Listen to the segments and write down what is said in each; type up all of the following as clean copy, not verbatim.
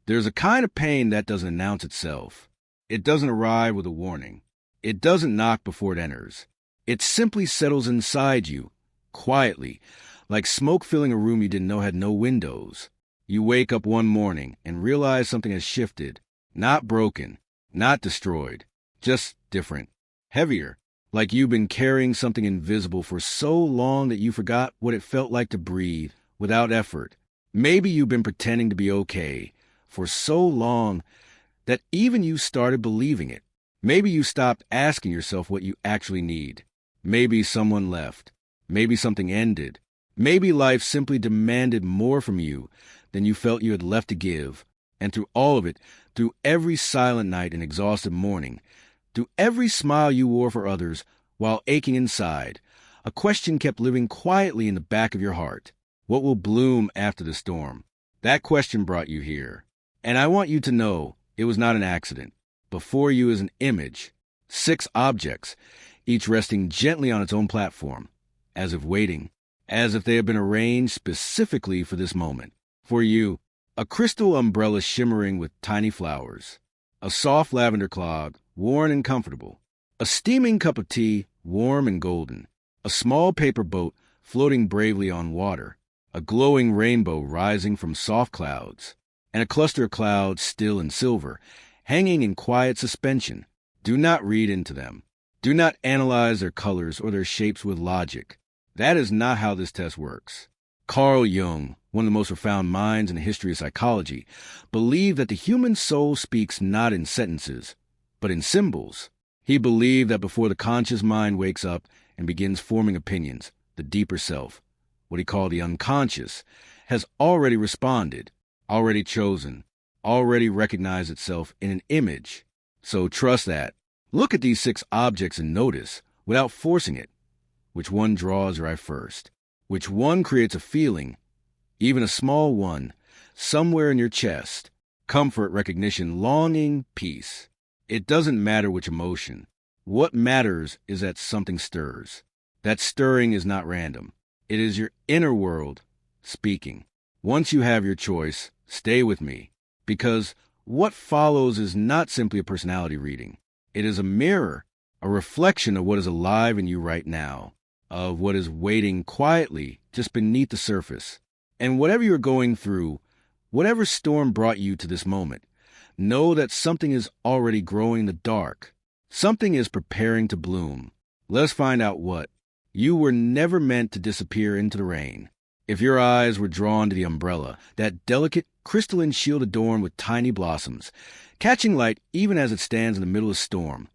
There's a kind of pain that doesn't announce itself. It doesn't arrive with a warning. It doesn't knock before it enters. It simply settles inside you, quietly, like smoke filling a room you didn't know had no windows. You wake up one morning and realize something has shifted. Not broken, not destroyed, just different, heavier, like you've been carrying something invisible for so long that you forgot what it felt like to breathe without effort. Maybe you've been pretending to be okay for so long that even you started believing it. Maybe you stopped asking yourself what you actually need. Maybe someone left. Maybe something ended. Maybe life simply demanded more from you than you felt you had left to give. And through all of it, through every silent night and exhausted morning, through every smile you wore for others while aching inside, a question kept living quietly in the back of your heart. What will bloom after the storm? That question brought you here. And I want you to know it was not an accident. Before you is an image, 6 objects, each resting gently on its own platform, as if waiting, as if they had been arranged specifically for this moment. For you, a crystal umbrella shimmering with tiny flowers, a soft lavender cloud, worn and comfortable, a steaming cup of tea, warm and golden, a small paper boat floating bravely on water, a glowing rainbow rising from soft clouds, and a cluster of clouds still and silver, hanging in quiet suspension. Do not read into them. Do not analyze their colors or their shapes with logic. That is not how this test works. Carl Jung, one of the most profound minds in the history of psychology, believed that the human soul speaks not in sentences, but in symbols. He believed that before the conscious mind wakes up and begins forming opinions, the deeper self, what he called the unconscious, has already responded, already chosen, already recognized itself in an image. So trust that. Look at these 6 objects and notice, without forcing it, which one draws your eye first, which one creates a feeling, even a small one, somewhere in your chest. Comfort, recognition, longing, peace. It doesn't matter which emotion. What matters is that something stirs. That stirring is not random. It is your inner world speaking. Once you have your choice, stay with me, because what follows is not simply a personality reading. It is a mirror, a reflection of what is alive in you right now, of what is waiting quietly just beneath the surface. And whatever you're going through, whatever storm brought you to this moment, know that something is already growing in the dark. Something is preparing to bloom. Let's find out what. You were never meant to disappear into the rain. If your eyes were drawn to the umbrella, that delicate crystalline shield adorned with tiny blossoms, catching light even as it stands in the middle of a storm,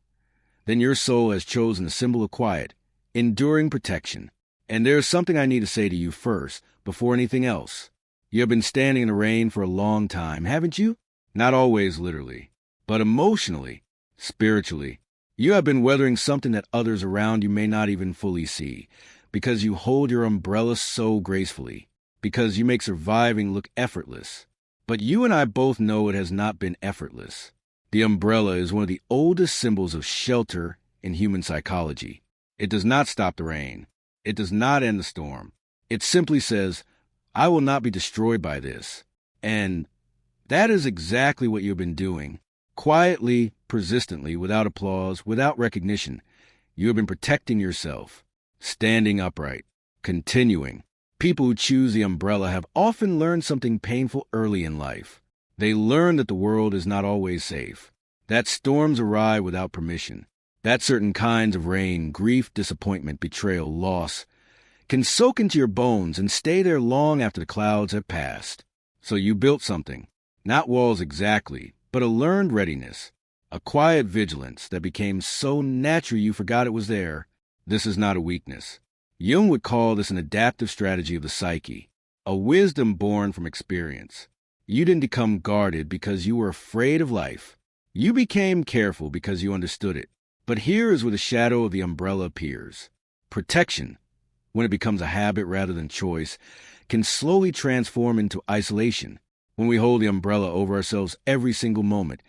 then your soul has chosen the symbol of quiet, enduring protection. And there's something I need to say to you first, before anything else. You have been standing in the rain for a long time, haven't you? Not always literally, but emotionally, spiritually. You have been weathering something that others around you may not even fully see, because you hold your umbrella so gracefully, because you make surviving look effortless. But you and I both know it has not been effortless. The umbrella is one of the oldest symbols of shelter in human psychology. It does not stop the rain. It does not end the storm. It simply says, I will not be destroyed by this. And that is exactly what you've been doing. Quietly, persistently, without applause, without recognition, you have been protecting yourself, standing upright, continuing. People who choose the umbrella have often learned something painful early in life. They learn that the world is not always safe, that storms arrive without permission, that certain kinds of rain, grief, disappointment, betrayal, loss, can soak into your bones and stay there long after the clouds have passed. So you built something, not walls exactly, but a learned readiness, a quiet vigilance that became so natural you forgot it was there. This is not a weakness. Jung would call this an adaptive strategy of the psyche, a wisdom born from experience. You didn't become guarded because you were afraid of life. You became careful because you understood it. But here is where the shadow of the umbrella appears. Protection, when it becomes a habit rather than choice, can slowly transform into isolation. When we hold the umbrella over ourselves every single moment,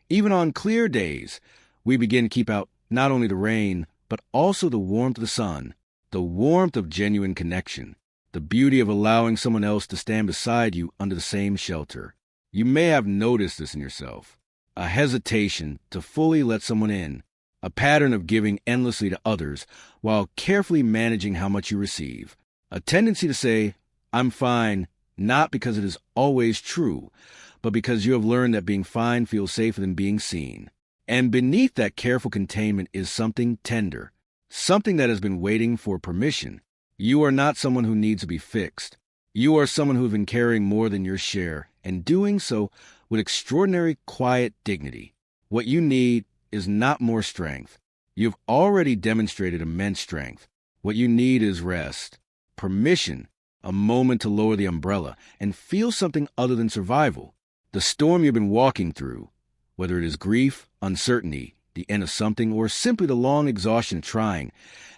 even on clear days, we begin to keep out not only the rain, but also the warmth of the sun, the warmth of genuine connection, the beauty of allowing someone else to stand beside you under the same shelter. You may have noticed this in yourself. A hesitation to fully let someone in, a pattern of giving endlessly to others while carefully managing how much you receive, a tendency to say, "I'm fine," not because it is always true, but because you have learned that being fine feels safer than being seen. And beneath that careful containment is something tender, something that has been waiting for permission. You are not someone who needs to be fixed. You are someone who has been carrying more than your share, and doing so with extraordinary quiet dignity. What you need is not more strength. You've already demonstrated immense strength. What you need is rest, permission, a moment to lower the umbrella and feel something other than survival. The storm you've been walking through, whether it is grief, uncertainty, the end of something, or simply the long exhaustion of trying,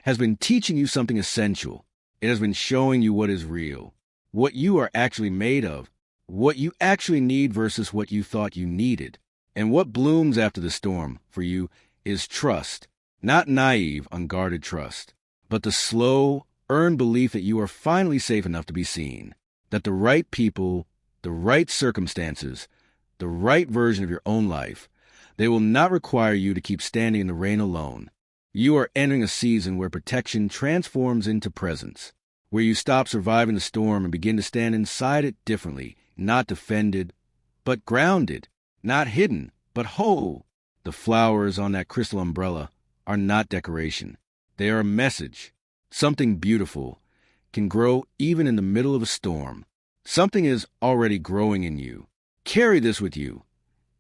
has been teaching you something essential. It has been showing you what is real, what you are actually made of, what you actually need versus what you thought you needed. And what blooms after the storm for you is trust, not naive, unguarded trust, but the slow, earned belief that you are finally safe enough to be seen, that the right people, the right circumstances, the right version of your own life, they will not require you to keep standing in the rain alone. You are entering a season where protection transforms into presence, where you stop surviving the storm and begin to stand inside it differently, not defended, but grounded, not hidden, but whole. The flowers on that crystal umbrella are not decoration. They are a message. Something beautiful can grow even in the middle of a storm. Something is already growing in you. Carry this with you.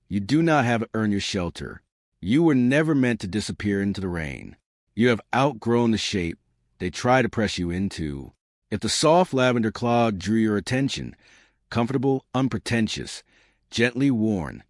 You do not have to earn your shelter. You were never meant to disappear into the rain. You have outgrown the shape they try to press you into. If the soft lavender cloud drew your attention, comfortable, unpretentious, gently worn,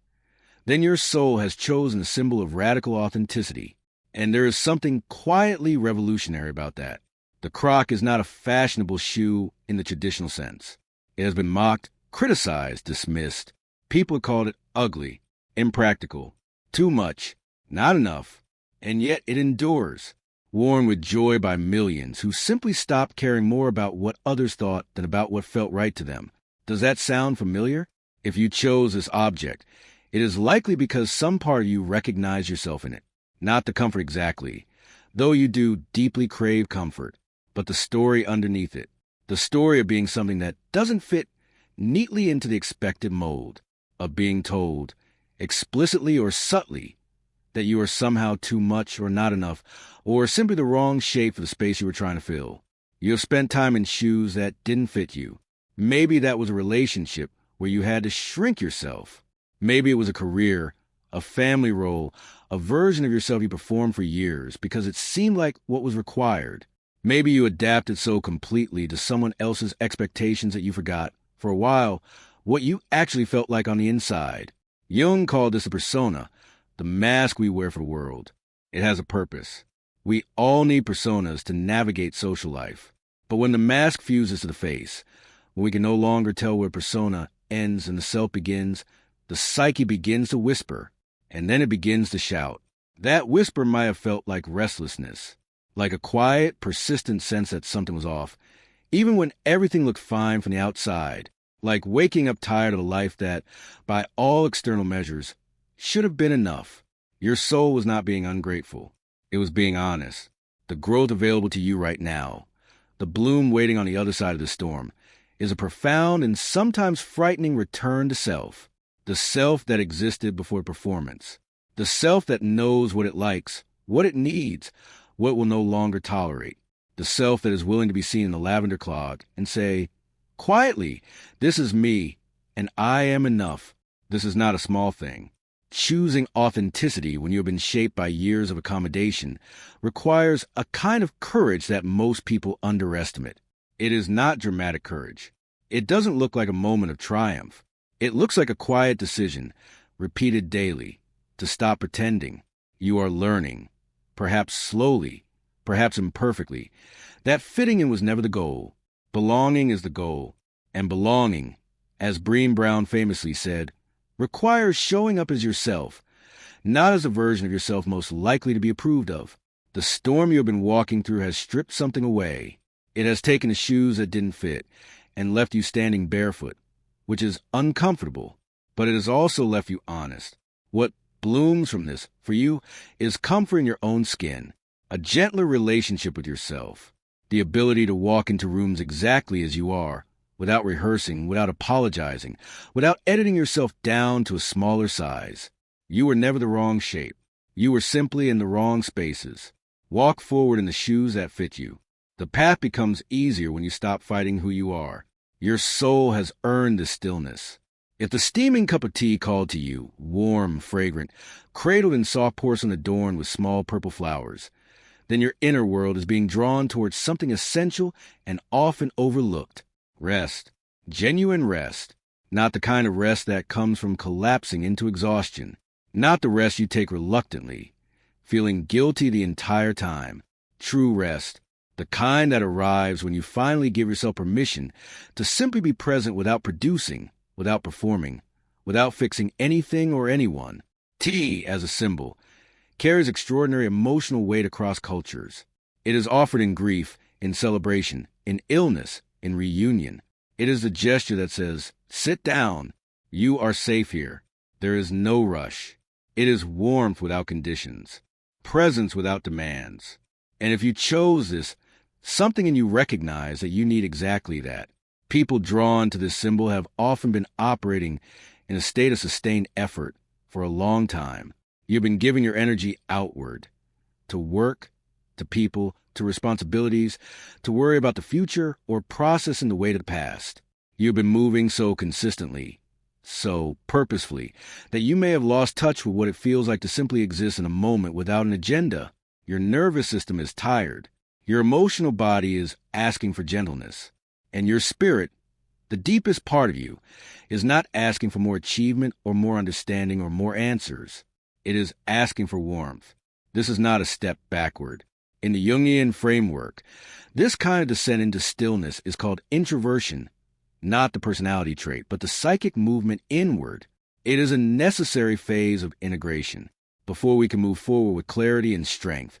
then your soul has chosen a symbol of radical authenticity, and there is something quietly revolutionary about that. The Croc is not a fashionable shoe in the traditional sense. It has been mocked, criticized, dismissed. People have called it ugly, impractical, too much, not enough, and yet it endures, worn with joy by millions who simply stopped caring more about what others thought than about what felt right to them. Does that sound familiar? If you chose this object, it is likely because some part of you recognized yourself in it. Not the comfort exactly, though you do deeply crave comfort, but the story underneath it. The story of being something that doesn't fit neatly into the expected mold, of being told, explicitly or subtly, that you are somehow too much or not enough, or simply the wrong shape for the space you were trying to fill. You have spent time in shoes that didn't fit you. Maybe that was a relationship where you had to shrink yourself. Maybe it was a career, a family role, a version of yourself you performed for years because it seemed like what was required. Maybe you adapted so completely to someone else's expectations that you forgot, for a while, what you actually felt like on the inside. Jung called this a persona, the mask we wear for the world. It has a purpose. We all need personas to navigate social life. But when the mask fuses to the face, when we can no longer tell where persona ends and the self begins, the psyche begins to whisper, and then it begins to shout. That whisper might have felt like restlessness, like a quiet, persistent sense that something was off, even when everything looked fine from the outside, like waking up tired of a life that, by all external measures, should have been enough. Your soul was not being ungrateful. It was being honest. The growth available to you right now, the bloom waiting on the other side of the storm, is a profound and sometimes frightening return to self. The self that existed before performance. The self that knows what it likes, what it needs, what it will no longer tolerate. The self that is willing to be seen in the lavender cloud and say, quietly, "This is me, and I am enough." This is not a small thing. Choosing authenticity when you have been shaped by years of accommodation requires a kind of courage that most people underestimate. It is not dramatic courage. It doesn't look like a moment of triumph. It looks like a quiet decision, repeated daily, to stop pretending. You are learning, perhaps slowly, perhaps imperfectly, that fitting in was never the goal. Belonging is the goal, and belonging, as Brené Brown famously said, requires showing up as yourself, not as a version of yourself most likely to be approved of. The storm you have been walking through has stripped something away. It has taken the shoes that didn't fit and left you standing barefoot, which is uncomfortable, but it has also left you honest. What blooms from this, for you, is comfort in your own skin, a gentler relationship with yourself, the ability to walk into rooms exactly as you are, without rehearsing, without apologizing, without editing yourself down to a smaller size. You were never the wrong shape. You were simply in the wrong spaces. Walk forward in the shoes that fit you. The path becomes easier when you stop fighting who you are. Your soul has earned this stillness. If the steaming cup of tea called to you, warm, fragrant, cradled in soft porcelain adorned with small purple flowers, then your inner world is being drawn towards something essential and often overlooked. Rest. Genuine rest. Not the kind of rest that comes from collapsing into exhaustion. Not the rest you take reluctantly, feeling guilty the entire time. True rest. The kind that arrives when you finally give yourself permission to simply be present without producing, without performing, without fixing anything or anyone. Tea, as a symbol, carries extraordinary emotional weight across cultures. It is offered in grief, in celebration, in illness, in reunion. It is the gesture that says, "Sit down. You are safe here. There is no rush." It is warmth without conditions, presence without demands. And if you chose this, something in you recognized that you need exactly that. People drawn to this symbol have often been operating in a state of sustained effort for a long time. You've been giving your energy outward, to work, to people, to responsibilities, to worry about the future, or processing the weight of the past. You've been moving so consistently, so purposefully, that you may have lost touch with what it feels like to simply exist in a moment without an agenda. Your nervous system is tired. Your emotional body is asking for gentleness. And your spirit, the deepest part of you, is not asking for more achievement or more understanding or more answers. It is asking for warmth. This is not a step backward. In the Jungian framework, this kind of descent into stillness is called introversion, not the personality trait, but the psychic movement inward. It is a necessary phase of integration. Before we can move forward with clarity and strength,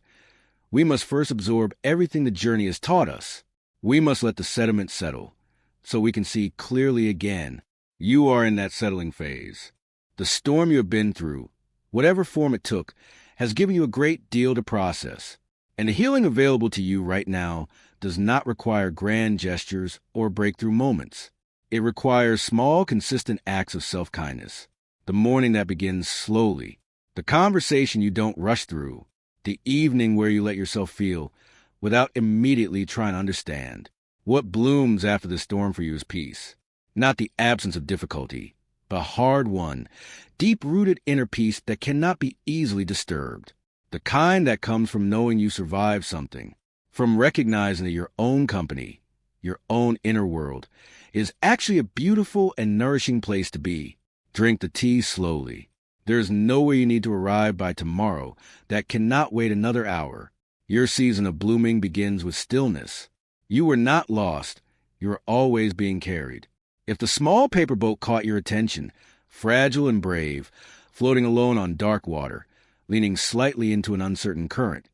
we must first absorb everything the journey has taught us. We must let the sediment settle, so we can see clearly again. You are in that settling phase. The storm you have been through, whatever form it took, has given you a great deal to process. And the healing available to you right now does not require grand gestures or breakthrough moments. It requires small, consistent acts of self-kindness. The morning that begins slowly. The conversation you don't rush through. The evening where you let yourself feel without immediately trying to understand. What blooms after the storm for you is peace. Not the absence of difficulty, but hard-won, deep-rooted inner peace that cannot be easily disturbed. The kind that comes from knowing you survived something, from recognizing that your own company, your own inner world, is actually a beautiful and nourishing place to be. Drink the tea slowly. There is nowhere you need to arrive by tomorrow that cannot wait another hour. Your season of blooming begins with stillness. You were not lost. You are always being carried. If the small paper boat caught your attention, fragile and brave, floating alone on dark water, leaning slightly into an uncertain current,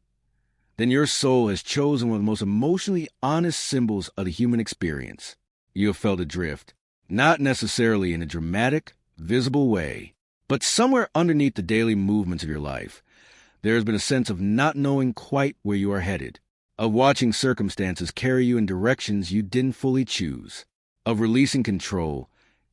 then your soul has chosen one of the most emotionally honest symbols of the human experience. You have felt adrift, not necessarily in a dramatic, visible way, but somewhere underneath the daily movements of your life, there has been a sense of not knowing quite where you are headed, of watching circumstances carry you in directions you didn't fully choose, of releasing control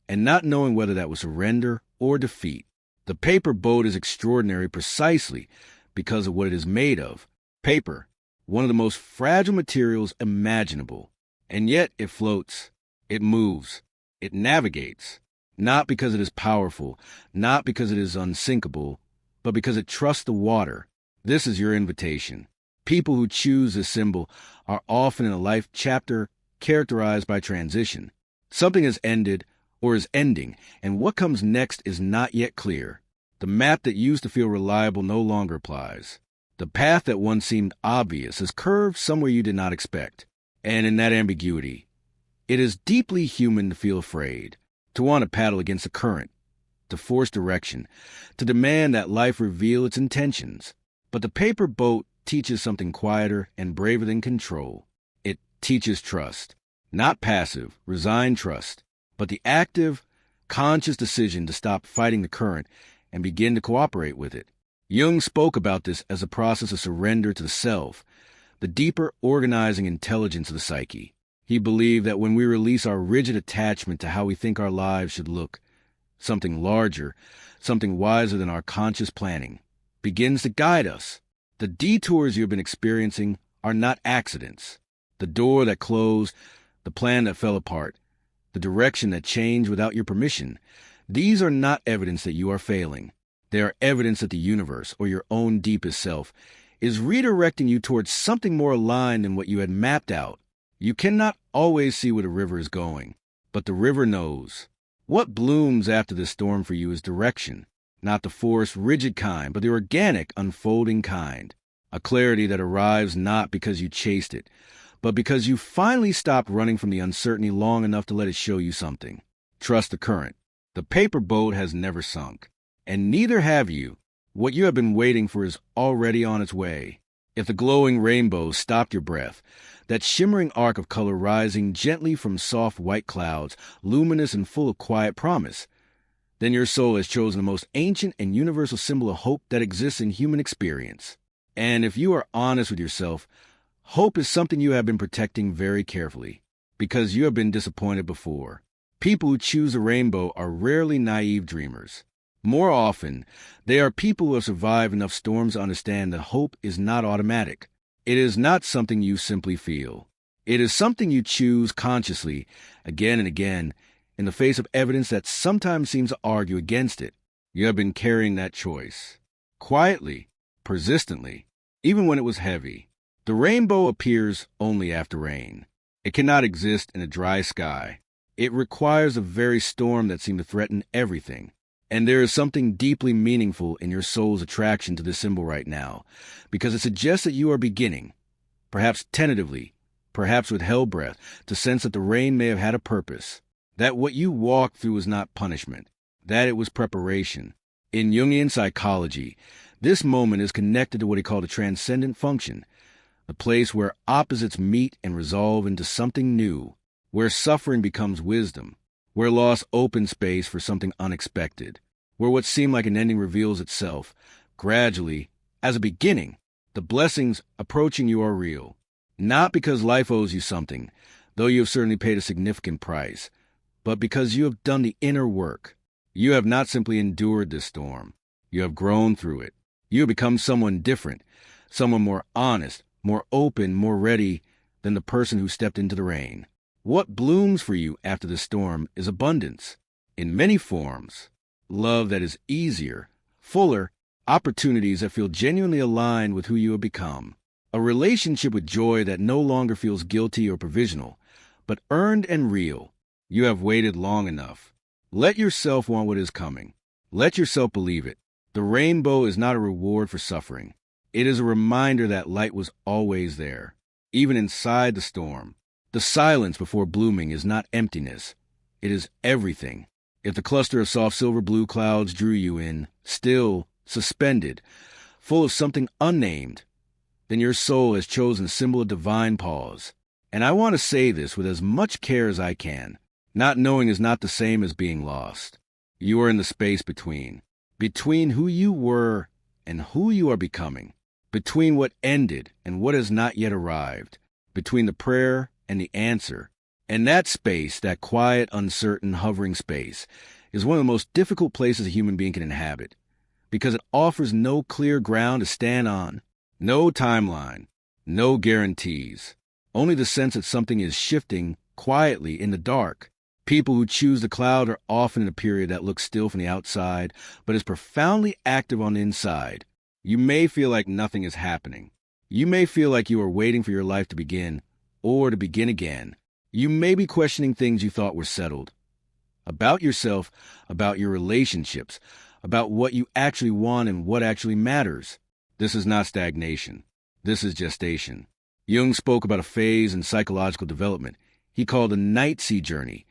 and not knowing whether that was surrender or defeat. The paper boat is extraordinary precisely because of what it is made of. Paper, one of the most fragile materials imaginable, and yet it floats, it moves, it navigates. Not because it is powerful, not because it is unsinkable, but because it trusts the water. This is your invitation. People who choose this symbol are often in a life chapter characterized by transition. Something has ended or is ending, and what comes next is not yet clear. The map that used to feel reliable no longer applies. The path that once seemed obvious is curved somewhere you did not expect. And in that ambiguity, it is deeply human to feel afraid, to want to paddle against the current, to force direction, to demand that life reveal its intentions. But the paper boat teaches something quieter and braver than control. It teaches trust, not passive, resigned trust, but the active, conscious decision to stop fighting the current and begin to cooperate with it. Jung spoke about this as a process of surrender to the self, the deeper organizing intelligence of the psyche. He believed that when we release our rigid attachment to how we think our lives should look, something larger, something wiser than our conscious planning, begins to guide us. The detours you have been experiencing are not accidents. The door that closed, the plan that fell apart, the direction that changed without your permission, these are not evidence that you are failing. They are evidence that the universe, or your own deepest self, is redirecting you towards something more aligned than what you had mapped out. You cannot always see where the river is going, but the river knows. What blooms after this storm for you is direction, not the forced, rigid kind, but the organic, unfolding kind. A clarity that arrives not because you chased it, but because you finally stopped running from the uncertainty long enough to let it show you something. Trust the current. The paper boat has never sunk, and neither have you. What you have been waiting for is already on its way. If the glowing rainbow stopped your breath, that shimmering arc of color rising gently from soft white clouds, luminous and full of quiet promise, then your soul has chosen the most ancient and universal symbol of hope that exists in human experience. And if you are honest with yourself, hope is something you have been protecting very carefully, because you have been disappointed before. People who choose the rainbow are rarely naive dreamers. More often, they are people who have survived enough storms to understand that hope is not automatic. It is not something you simply feel. It is something you choose consciously, again and again, in the face of evidence that sometimes seems to argue against it. You have been carrying that choice. Quietly, persistently, even when it was heavy. The rainbow appears only after rain. It cannot exist in a dry sky. It requires a very storm that seemed to threaten everything. And there is something deeply meaningful in your soul's attraction to this symbol right now, because it suggests that you are beginning, perhaps tentatively, perhaps with held breath, to sense that the rain may have had a purpose, that what you walked through was not punishment, that it was preparation. In Jungian psychology, this moment is connected to what he called a transcendent function, the place where opposites meet and resolve into something new, where suffering becomes wisdom, where loss opens space for something unexpected, where what seemed like an ending reveals itself, gradually, as a beginning. The blessings approaching you are real, not because life owes you something, though you have certainly paid a significant price, but because you have done the inner work. You have not simply endured this storm. You have grown through it. You have become someone different, someone more honest, more open, more ready than the person who stepped into the rain. What blooms for you after the storm is abundance, in many forms. Love that is easier, fuller, opportunities that feel genuinely aligned with who you have become. A relationship with joy that no longer feels guilty or provisional, but earned and real. You have waited long enough. Let yourself want what is coming. Let yourself believe it. The rainbow is not a reward for suffering. It is a reminder that light was always there, even inside the storm. The silence before blooming is not emptiness. It is everything. If the cluster of soft silver blue clouds drew you in, still, suspended, full of something unnamed, then your soul has chosen a symbol of divine pause. And I want to say this with as much care as I can. Not knowing is not the same as being lost. You are in the space between who you were and who you are becoming, between what ended and what has not yet arrived, between the prayer and the answer. And that space, that quiet, uncertain, hovering space, is one of the most difficult places a human being can inhabit, because it offers no clear ground to stand on, no timeline, no guarantees, only the sense that something is shifting quietly in the dark. People who choose the cloud are often in a period that looks still from the outside, but is profoundly active on the inside. You may feel like nothing is happening. You may feel like you are waiting for your life to begin, or to begin again. You may be questioning things you thought were settled. About yourself, about your relationships, about what you actually want and what actually matters. This is not stagnation. This is gestation. Jung spoke about a phase in psychological development he called a night sea journey,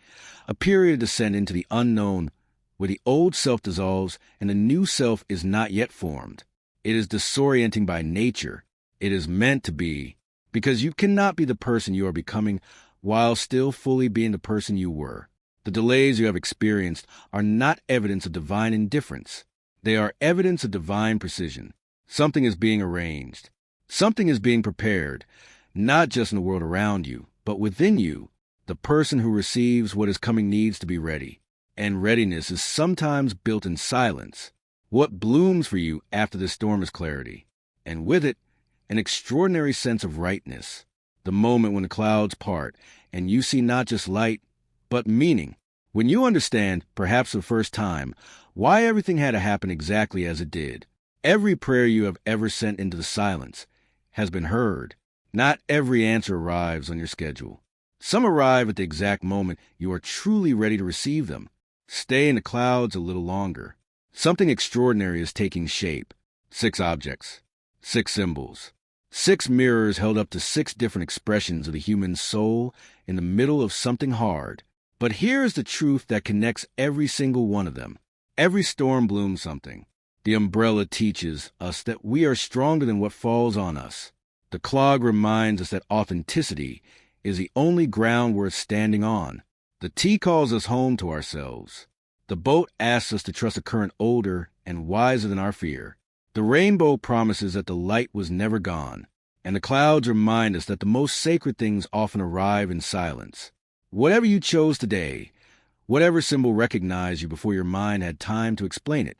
a period of descent into the unknown where the old self dissolves and the new self is not yet formed. It is disorienting by nature. It is meant to be, because you cannot be the person you are becoming while still fully being the person you were. The delays you have experienced are not evidence of divine indifference. They are evidence of divine precision. Something is being arranged. Something is being prepared, not just in the world around you, but within you. The person who receives what is coming needs to be ready. And readiness is sometimes built in silence. What blooms for you after the storm is clarity, and with it, an extraordinary sense of rightness. The moment when the clouds part, and you see not just light, but meaning. When you understand, perhaps for the first time, why everything had to happen exactly as it did. Every prayer you have ever sent into the silence has been heard. Not every answer arrives on your schedule. Some arrive at the exact moment you are truly ready to receive them. Stay in the clouds a little longer. Something extraordinary is taking shape. 6 objects, 6 symbols, 6 mirrors held up to 6 different expressions of the human soul in the middle of something hard. But here is the truth that connects every single one of them. Every storm blooms something. The umbrella teaches us that we are stronger than what falls on us. The clog reminds us that authenticity is the only ground worth standing on. The tea calls us home to ourselves. The boat asks us to trust a current older and wiser than our fear. The rainbow promises that the light was never gone, and the clouds remind us that the most sacred things often arrive in silence. Whatever you chose today, whatever symbol recognized you before your mind had time to explain it,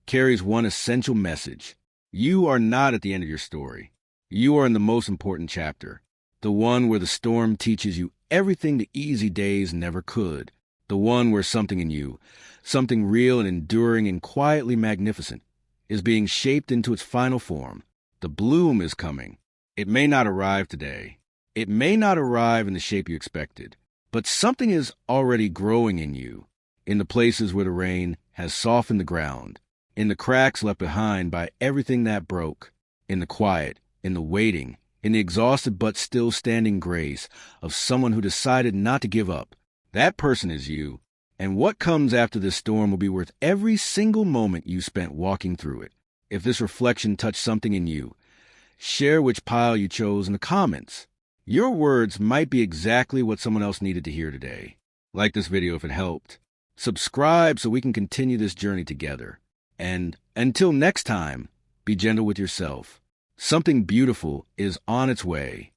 carries one essential message. You are not at the end of your story. You are in the most important chapter, the one where the storm teaches you everything the easy days never could, the one where something in you, something real and enduring and quietly magnificent, is being shaped into its final form. The bloom is coming. It may not arrive today. It may not arrive in the shape you expected, but something is already growing in you, in the places where the rain has softened the ground, in the cracks left behind by everything that broke, in the quiet, in the waiting, in the exhausted but still standing grace of someone who decided not to give up. That person is you, and what comes after this storm will be worth every single moment you spent walking through it. If this reflection touched something in you, share which pile you chose in the comments. Your words might be exactly what someone else needed to hear today. Like this video if it helped. Subscribe so we can continue this journey together. And until next time, be gentle with yourself. Something beautiful is on its way.